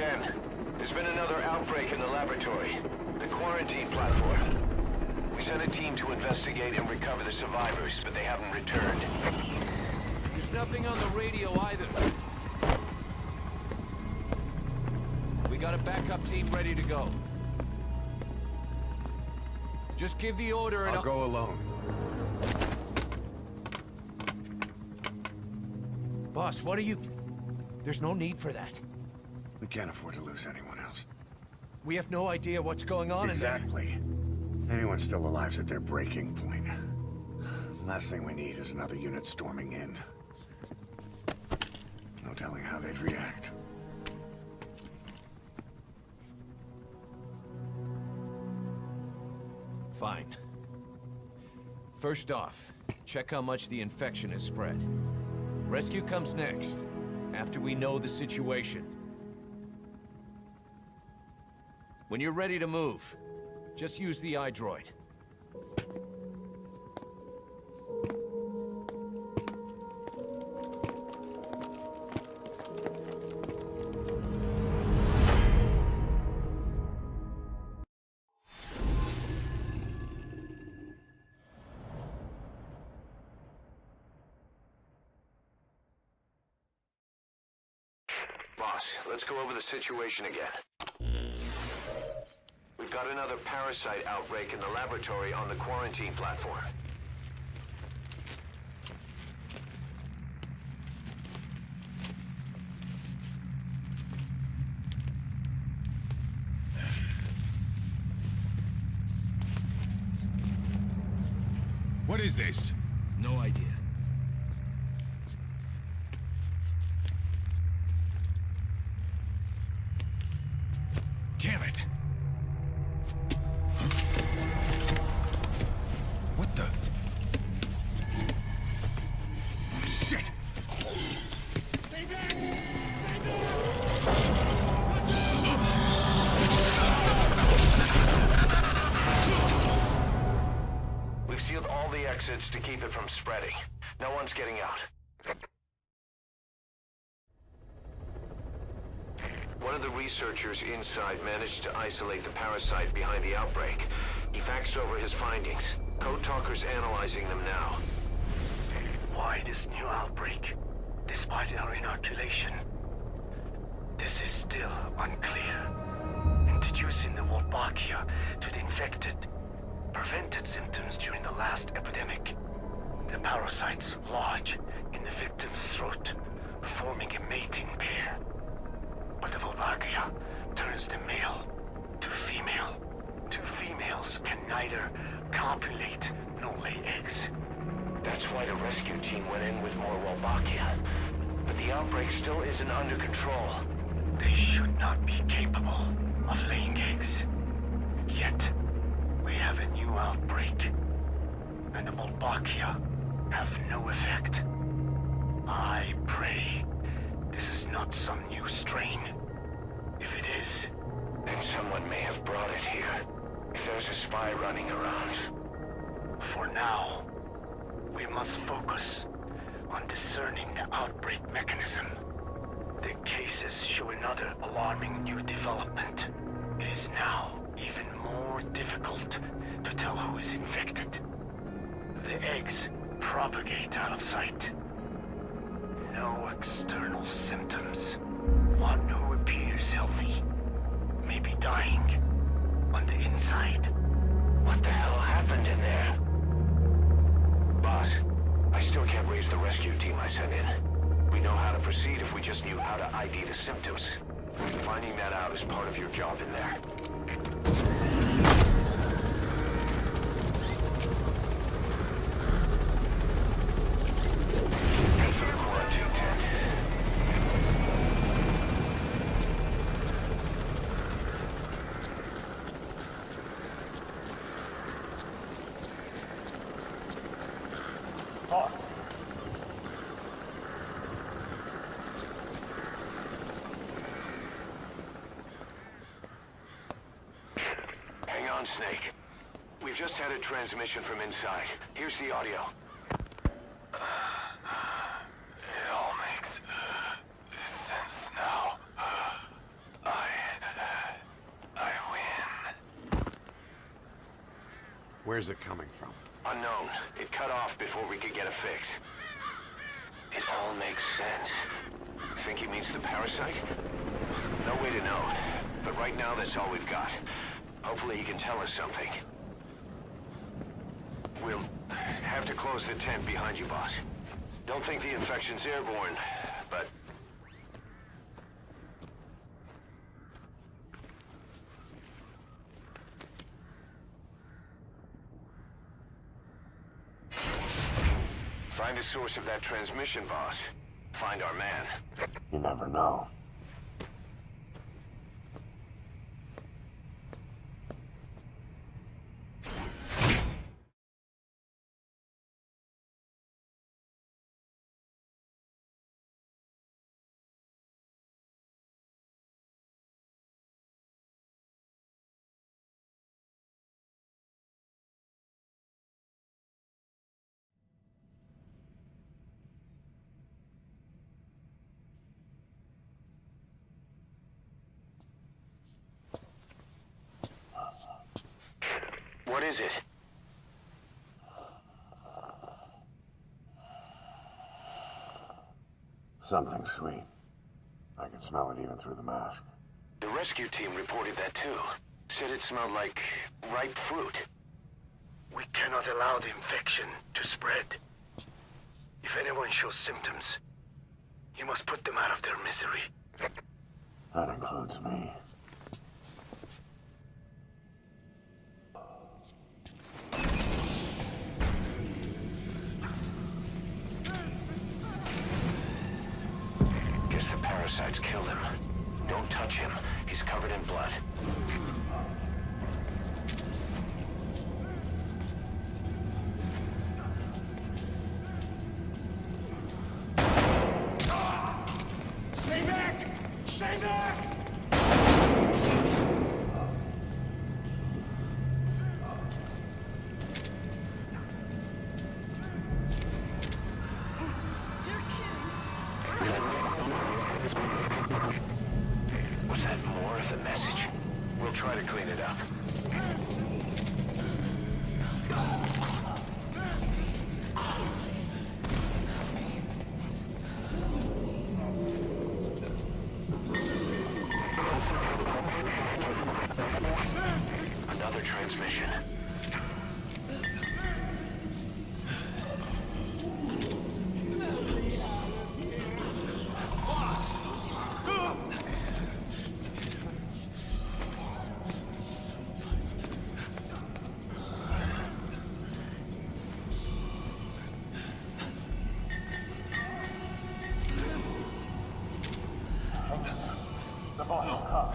again. There's been another outbreak in the laboratory. The quarantine platform. We sent a team to investigate and recover the survivors, but they haven't returned. There's nothing on the radio either. We got a backup team ready to go. Just give the order and I'll go alone. Boss, what are you... There's no need for that. We can't afford to lose anyone else. We have no idea what's going on Exactly. Anyone still alive's at their breaking point. Last thing we need is another unit storming in. No telling how they'd react. Fine. First off, check how much the infection has spread. Rescue comes next, after we know the situation. When you're ready to move, just use the iDroid. Boss, let's go over the situation again. We've got another parasite outbreak in the laboratory on the quarantine platform. What is this? No idea. Damn it! What the? Shit! We've sealed all the exits to keep it from spreading. No one's getting out. One of the researchers inside managed to isolate the parasite behind the outbreak. He faxed over his findings. Code Talker's analyzing them now. Why this new outbreak, despite our inoculation? This is still unclear. Introducing the Wolbachia to the infected prevented symptoms during the last epidemic. The parasites lodge in the victim's throat, forming a mating pair. But the Wolbachia turns the male to female. Two females can neither copulate nor lay eggs. That's why the rescue team went in with more Wolbachia. But the outbreak still isn't under control. They should not be capable of laying eggs. Yet, we have a new outbreak. And the Wolbachia have no effect. I pray this is not some new strain. If it is, then someone may have brought it here. If there's a spy running around. For now, we must focus on discerning the outbreak mechanism. The cases show another alarming new development. It is now even more difficult to tell who is infected. The eggs propagate out of sight. No external symptoms. One who appears healthy may be dying on the inside. What the hell happened in there? Boss, I still can't raise the rescue team I sent in. We know how to proceed if we just knew how to ID the symptoms. Finding that out is part of your job in there. Head for the quarantine tent. Hang on, Snake. We've just had a transmission from inside. Here's the audio. It all makes sense now. Where's it coming from? Unknown. It cut off before we could get a fix. It all makes sense. Think he means the parasite? No way to know. But right now, that's all we've got. Hopefully he can tell us something. We'll have to close the tent behind you, boss. Don't think the infection's airborne, but... Find the source of that transmission, boss. Find our man. You never know. What is it? Something sweet. I can smell it even through the mask. The rescue team reported that too. Said it smelled like ripe fruit. We cannot allow the infection to spread. If anyone shows symptoms, you must put them out of their misery. That includes me. Guess the parasites killed him. Don't touch him. He's covered in blood. Stay back! Stay back! Was that more of the message? We'll try to clean it up. Another transmission. The boss, come.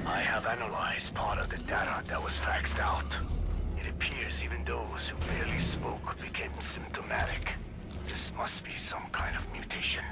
I have analyzed part of the data that was faxed out. It appears even those who barely spoke became symptomatic. This must be some kind of mutation.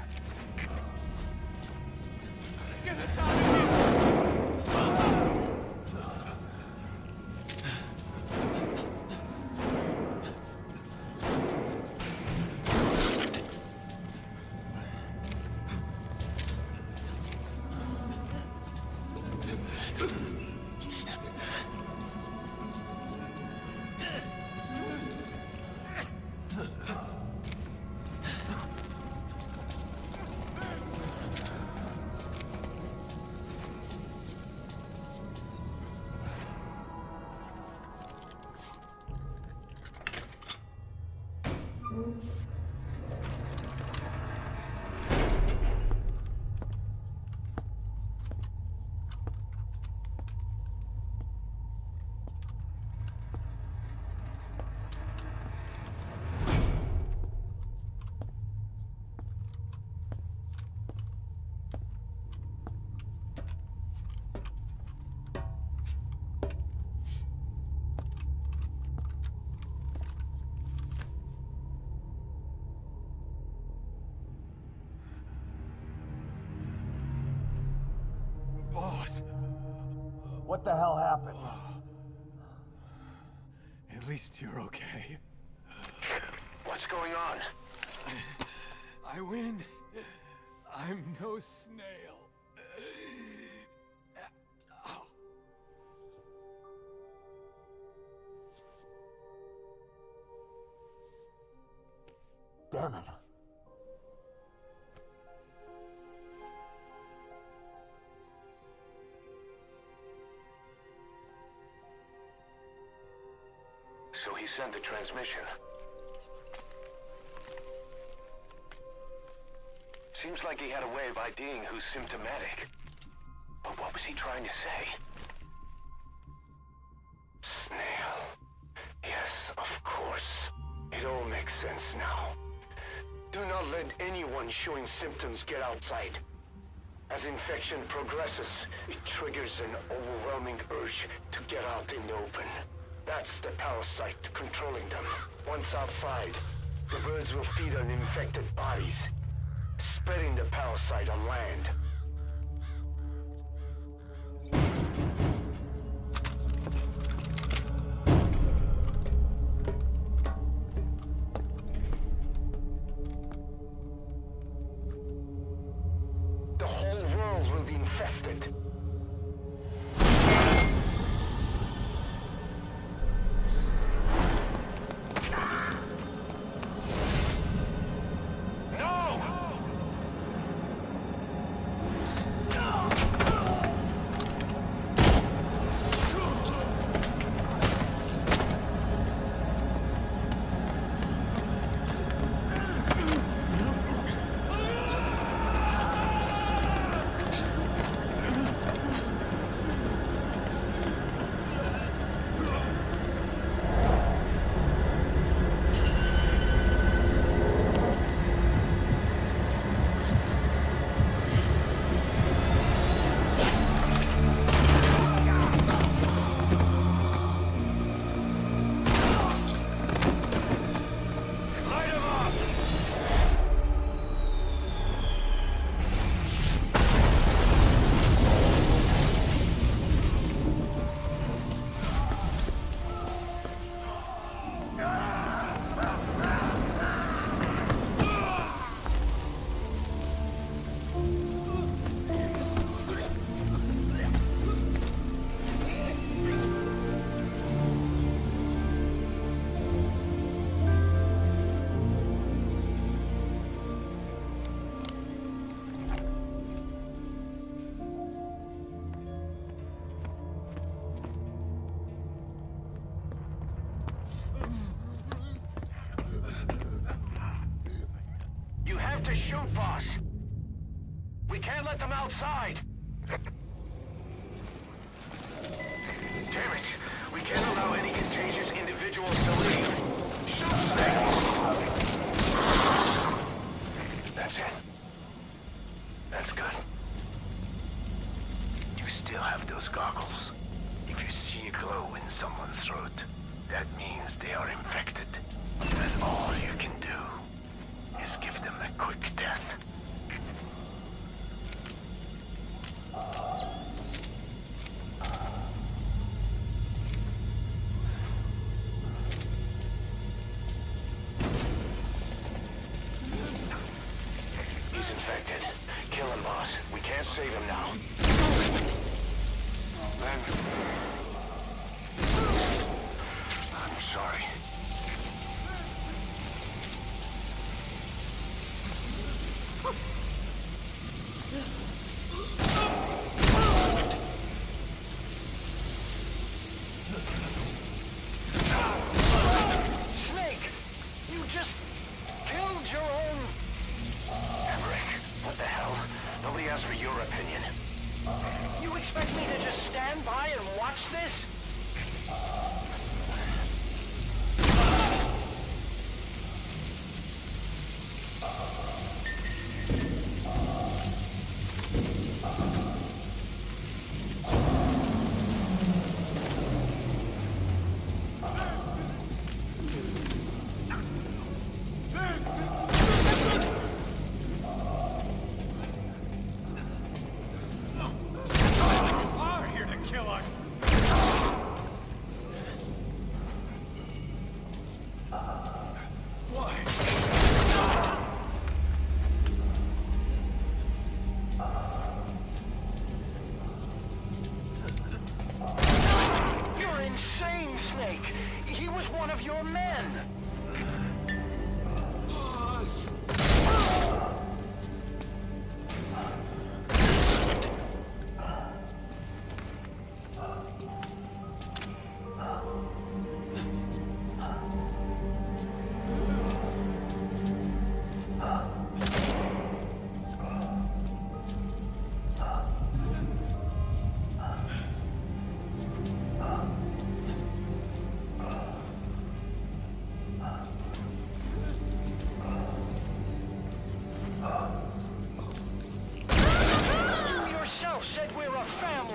What the hell happened? At least you're okay. What's going on? I win. I'm no snail. Damn it. So he sent the transmission. Seems like he had a way of IDing who's symptomatic. But what was he trying to say? Snail. Yes, of course. It all makes sense now. Do not let anyone showing symptoms get outside. As infection progresses, it triggers an overwhelming urge to get out in the open. That's the parasite controlling them. Once outside, the birds will feed on infected bodies, spreading the parasite on land. The whole world will be infested. To shoot, boss. We can't let them outside. Damn it. We can't allow any contagious individuals to leave. Shoot the thing. That's it. That's good. You still have those goggles. If you see a glow in someone's throat, that means they are infected. And all you can do is give them a quick death. He's infected. Kill him, boss. We can't save him now. I'm sorry. Snake! You just killed your own... Emmerich, what the hell? Nobody asked for your opinion. You expect me to just stand by and watch this?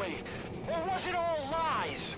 story? Or was it all lies?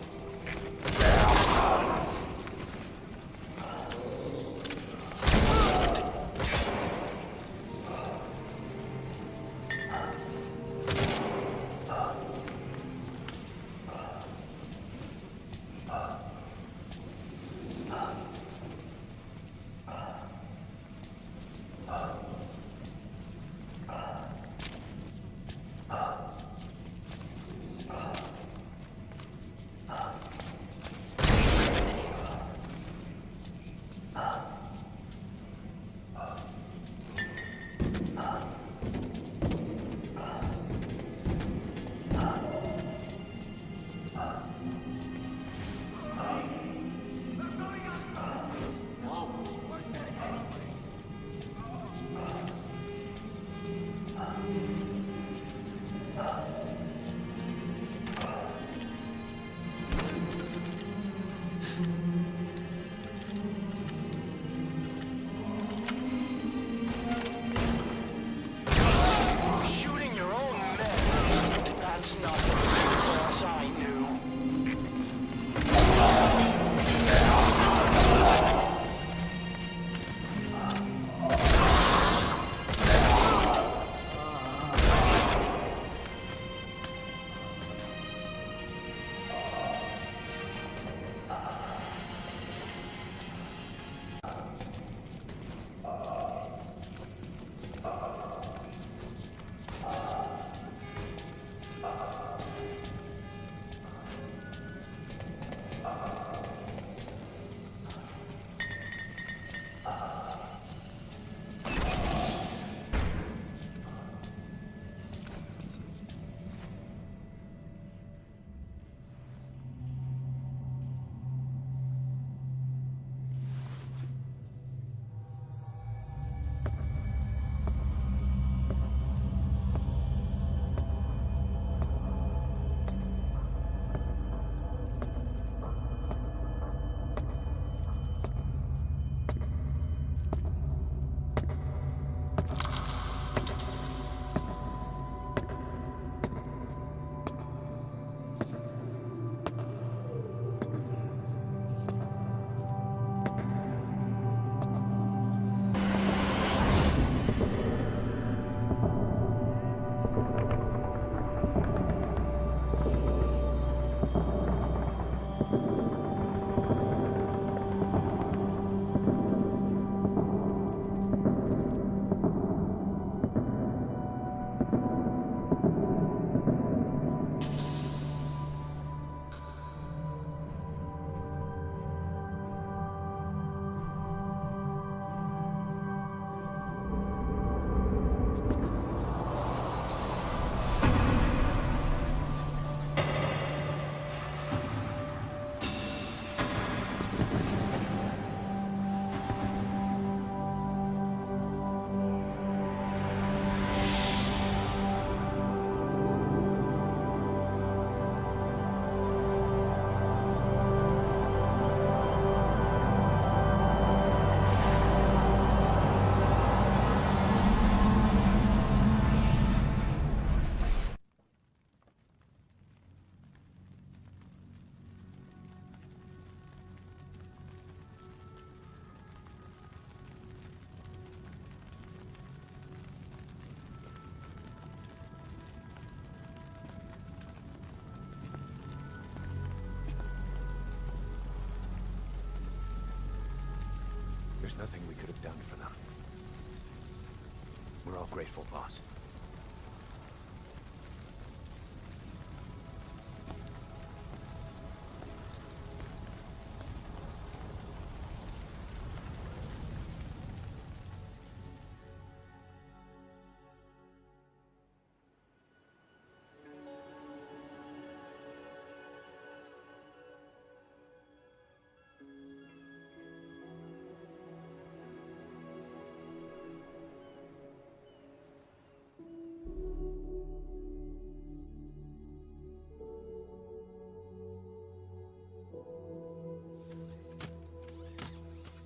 There's nothing we could have done for them. We're all grateful, boss.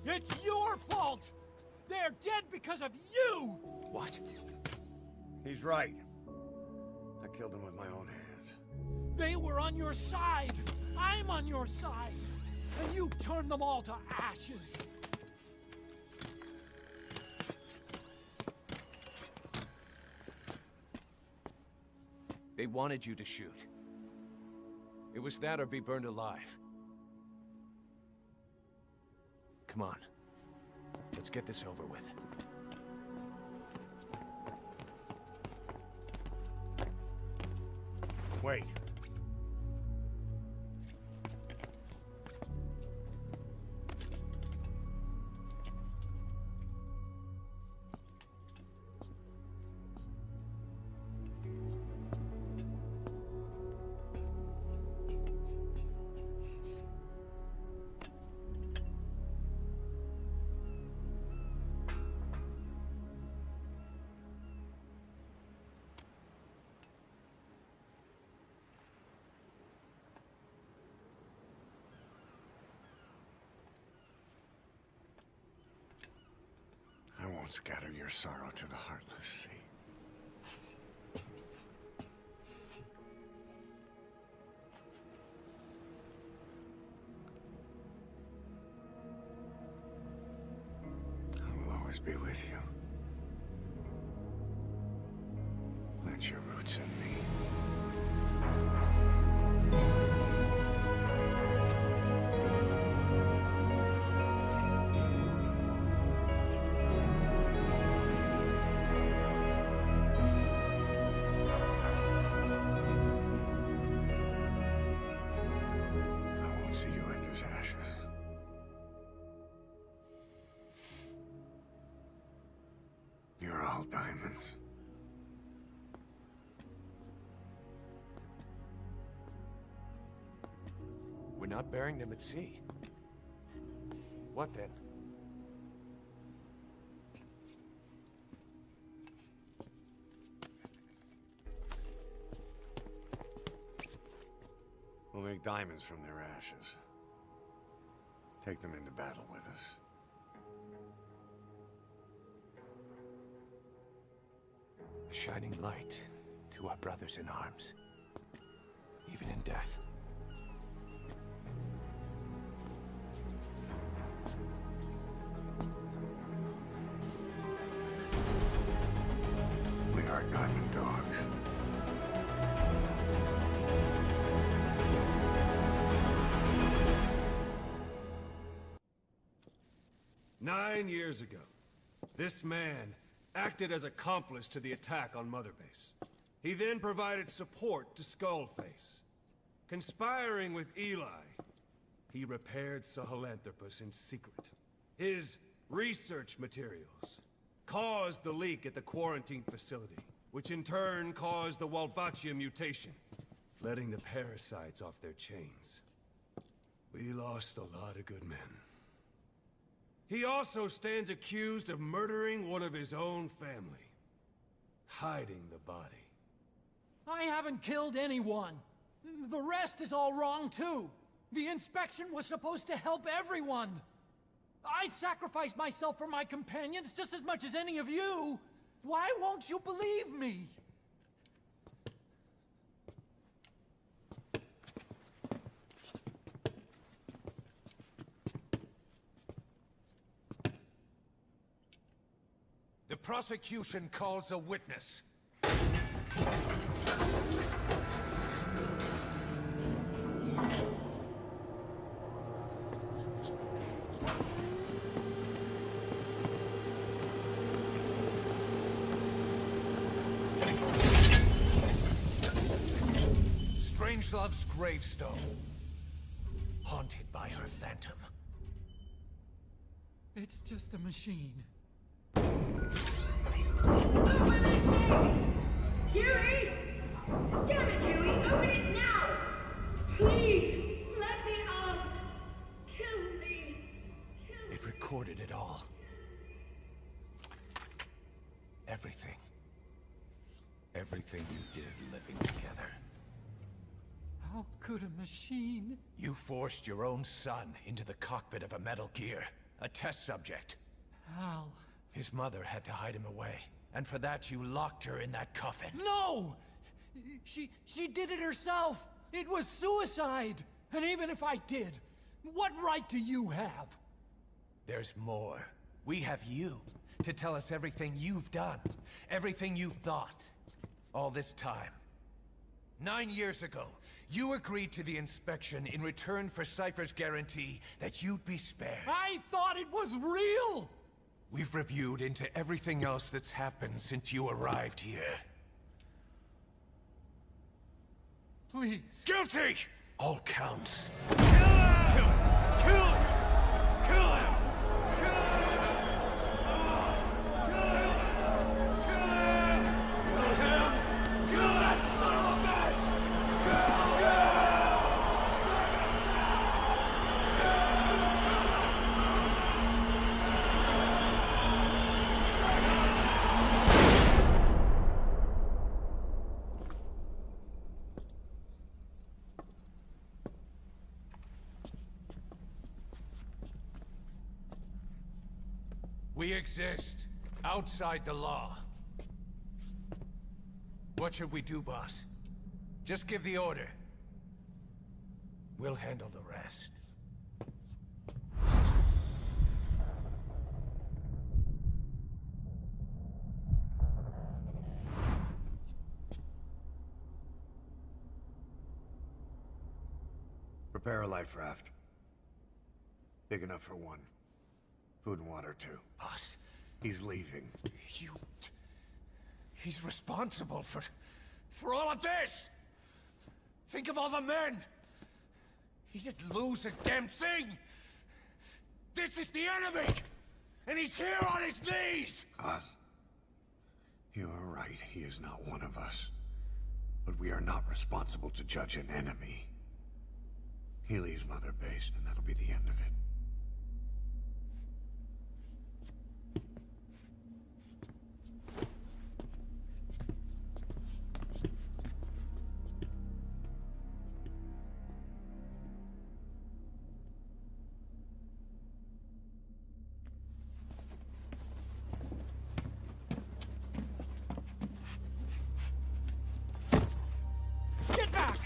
It's your fault! They're dead because of you! What? He's right. I killed him with my own hands. bastards. They were on your side! I'm on your side! And you turned them all to ashes! They wanted you to shoot. It was that or be burned alive. Come on. Let's get this over with. Wait. I won't scatter your sorrow to the heartless sea. I will always be with you. Plant your roots in me. See you end as ashes. You're all diamonds. We're not burying them at sea. What then? We'll make diamonds from their ashes. Take them into battle with us. A shining light to our brothers in arms, even in death. We are diamond dogs. Nine years ago, this man acted as accomplice to the attack on Mother Base. He then provided support to Skullface. Conspiring with Eli, he repaired Sahelanthropus in secret. His research materials caused the leak at the quarantine facility, which in turn caused the Walbachia mutation, letting the parasites off their chains. We lost a lot of good men. He also stands accused of murdering one of his own family, hiding the body. I haven't killed anyone. The rest is all wrong, too. The inspection was supposed to help everyone. I sacrificed myself for my companions just as much as any of you. Why won't you believe me? The prosecution calls a witness. Strangelove's gravestone, haunted by her phantom. It's just a machine. Huey! Damn it, Huey! Open it now! Please! Let me out! Kill me! It recorded it all. Everything. Everything you did living together. How could a machine? You forced your own son into the cockpit of a Metal Gear, a test subject. How? His mother had to hide him away, and for that you locked her in that coffin. No! She did it herself. It was suicide. And even if I did, what right do you have? There's more. We have you to tell us everything you've done, everything you've thought, all this time. 9 years ago, you agreed to the inspection in return for Cypher's guarantee that you'd be spared. I thought it was real! We've reviewed into everything else that's happened since you arrived here. Please. Guilty! All counts. Kill him! Kill him! Kill him! Kill him! We exist outside the law. What should we do, boss? Just give the order. We'll handle the rest. Prepare a life raft. Big enough for one. Food and water, too. Boss, He's leaving. he's responsible for all of this! Think of all the men! He didn't lose a damn thing! This is the enemy! And he's here on his knees! Us? You are right, he is not one of us. But we are not responsible to judge an enemy. He leaves Mother Base, and that'll be the end of it. Get back!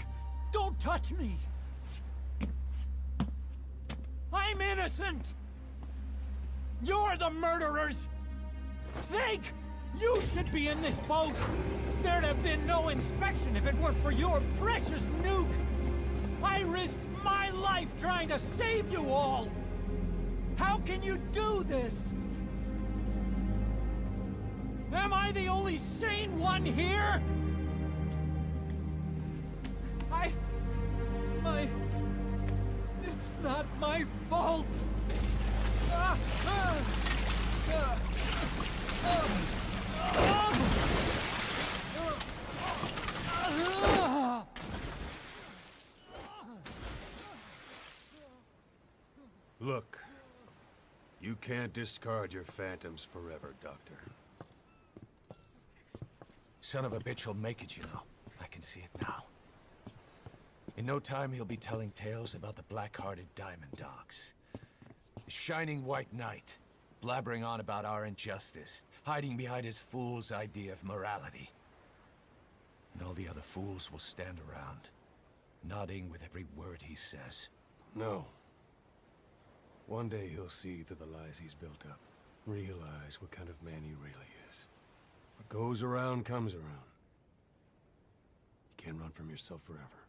Don't touch me! I'm innocent! You're the murderers! Snake! You should be in this boat! There'd have been no inspection if it weren't for your precious nuke! I risked my life trying to save you all! How can you do this? Am I the only sane one here? It's not my fault! Look, you can't discard your phantoms forever, Doctor. Son of a bitch will make it, you know. I can see it now. In no time, he'll be telling tales about the black-hearted Diamond Dogs. The shining white knight, blabbering on about our injustice, hiding behind his fool's idea of morality. And all the other fools will stand around, nodding with every word he says. No. One day he'll see through the lies he's built up. Realize what kind of man he really is. What goes around comes around. You can't run from yourself forever.